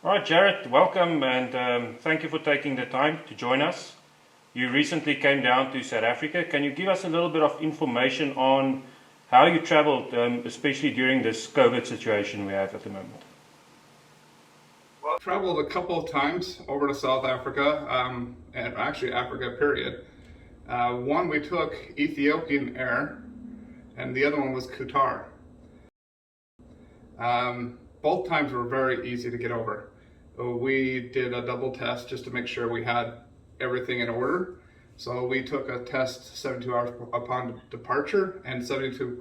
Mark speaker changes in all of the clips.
Speaker 1: All right, Jared, welcome and thank you for taking the time to join us. You recently came down to South Africa. Can you give us a little bit of information on how you traveled, especially during this COVID situation we have at the moment?
Speaker 2: Well, I traveled a couple of times over to South Africa, and actually Africa, period. One we took Ethiopian Air, and the other one was Qatar. Both times were very easy to get over. We did a double test just to make sure we had everything in order. So we took a test 72 hours upon departure and 72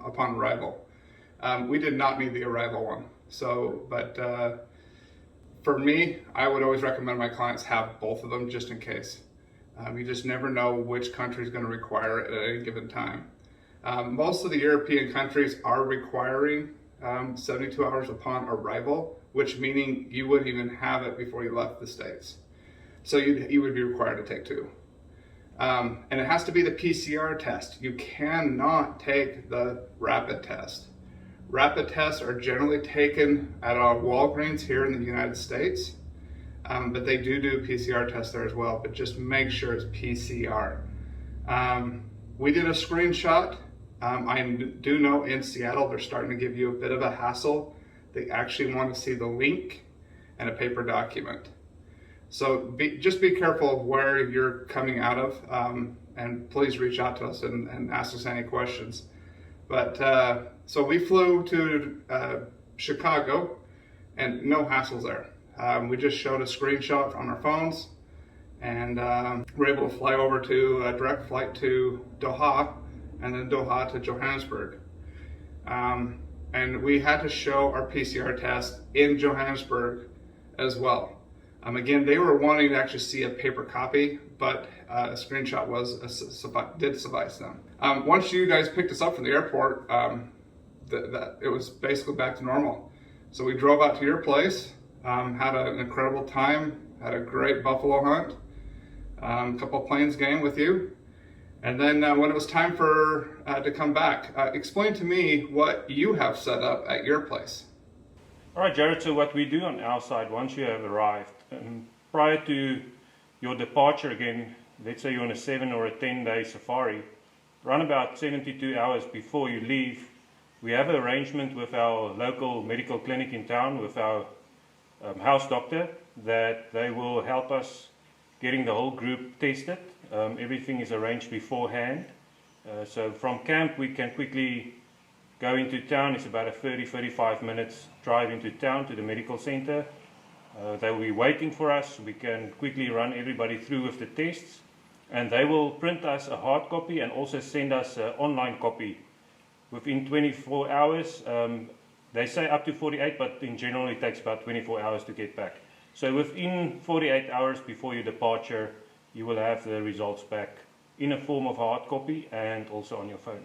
Speaker 2: upon arrival. We did not need the arrival one. But for me, I would always recommend my clients have both of them just in case. You just never know which country is going to require it at any given time. Most of the European countries are requiring 72 hours upon arrival, which meaning you wouldn't even have it before you left the States. So you would be required to take two. And it has to be the PCR test. You cannot take the rapid test. Rapid tests are generally taken at our Walgreens here in the United States, but they do PCR tests there as well, but just make sure it's PCR. We did a screenshot. I do know in Seattle they're starting to give you a bit of a hassle. They actually want to see the link and a paper document. So just be careful of where you're coming out of, and please reach out to us and ask us any questions. But so we flew to Chicago, and no hassles there. We just showed a screenshot on our phones, and we're able to fly over to a direct flight to Doha, and then Doha to Johannesburg. And we had to show our PCR test in Johannesburg as well. Again, they were wanting to actually see a paper copy, but a screenshot did suffice them. Once you guys picked us up from the airport, it was basically back to normal. So we drove out to your place, had an incredible time, had a great buffalo hunt, a couple of plains game with you. And then when it was time to come back, explain to me what you have set up at your place.
Speaker 1: All right, Jared, so what we do on our side, once you have arrived, prior to your departure again, let's say you're on a 7 or a 10-day safari, run about 72 hours before you leave. We have an arrangement with our local medical clinic in town, with our house doctor, that they will help us getting the whole group tested. Everything is arranged beforehand. So from camp we can quickly go into town. It's about a 30-35 minutes drive into town to the medical center. They will be waiting for us. We can quickly run everybody through with the tests, and they will print us a hard copy and also send us an online copy within 24 hours. They say up to 48, but in general it takes about 24 hours to get back. So within 48 hours before your departure, you will have the results back in a form of hard copy and also on your phone.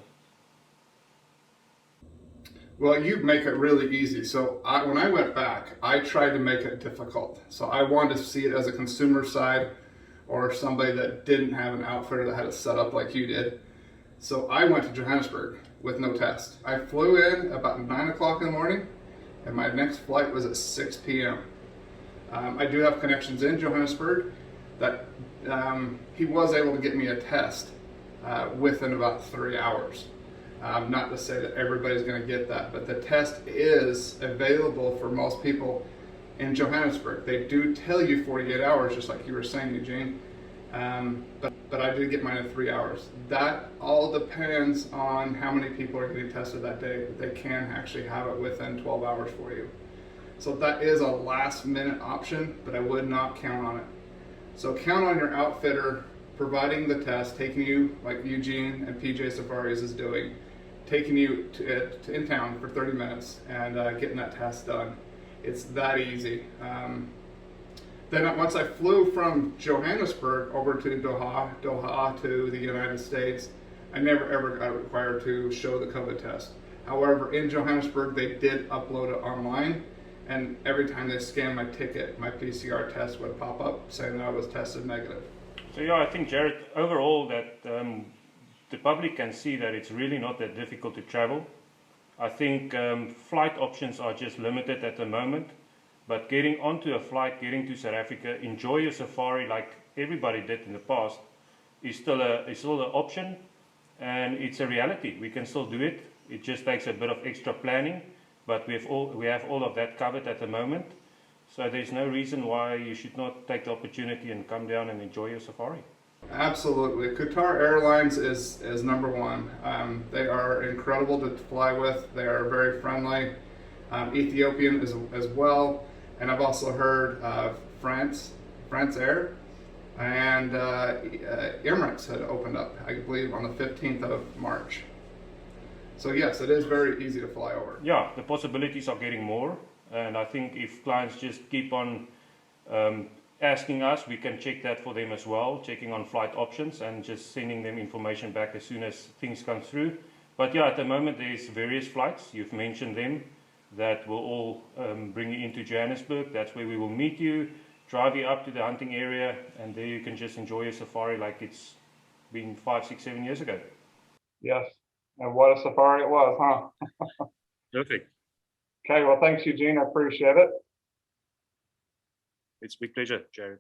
Speaker 2: Well, you make it really easy. So when I went back, I tried to make it difficult. So I wanted to see it as a consumer side or somebody that didn't have an outfitter that had it set up like you did. So I went to Johannesburg with no test. I flew in about 9 o'clock in the morning, and my next flight was at 6 p.m. I do have connections in Johannesburg that he was able to get me a test within about 3 hours. Not to say that everybody's going to get that, but the test is available for most people in Johannesburg. They do tell you 48 hours, just like you were saying, Eugene, but I did get mine in 3 hours. That all depends on how many people are getting tested that day. They can actually have it within 12 hours for you. So that is a last minute option, but I would not count on it. So count on your outfitter providing the test, taking you, like Eugene and PJ Safaris is doing, taking you to in town for 30 minutes and getting that test done. It's that easy. Then once I flew from Johannesburg over to Doha to the United States, I never ever got required to show the COVID test. However, in Johannesburg, they did upload it online, and every time they scanned my ticket, my PCR test would pop up saying that I was tested negative.
Speaker 1: So yeah, I think, Jared, overall that the public can see that it's really not that difficult to travel. I think flight options are just limited at the moment, But getting onto a flight, getting to South Africa, enjoy your safari like everybody did in the past, is still an option, and it's a reality. We can still do it. It just takes a bit of extra planning, but we have all of that covered at the moment. So there's no reason why you should not take the opportunity and come down and enjoy your safari.
Speaker 2: Absolutely. Qatar Airlines is number one. They are incredible to fly with. They are very friendly. Ethiopian as well. And I've also heard of France Air, and Emirates had opened up, I believe, on the 15th of March. So yes, it is very easy to fly over.
Speaker 1: Yeah, the possibilities are getting more, and I think if clients just keep on asking us, we can check that for them as well, checking on flight options and just sending them information back as soon as things come through. But yeah, at the moment there's various flights, you've mentioned them, that will all bring you into Johannesburg. That's where we will meet you, drive you up to the hunting area, and there you can just enjoy your safari like it's been 5, 6, 7 years ago.
Speaker 2: Yes, and what a safari it was, huh?
Speaker 1: Perfect.
Speaker 2: Okay, well, thanks, Eugene. I appreciate it.
Speaker 1: It's a big pleasure, Jared.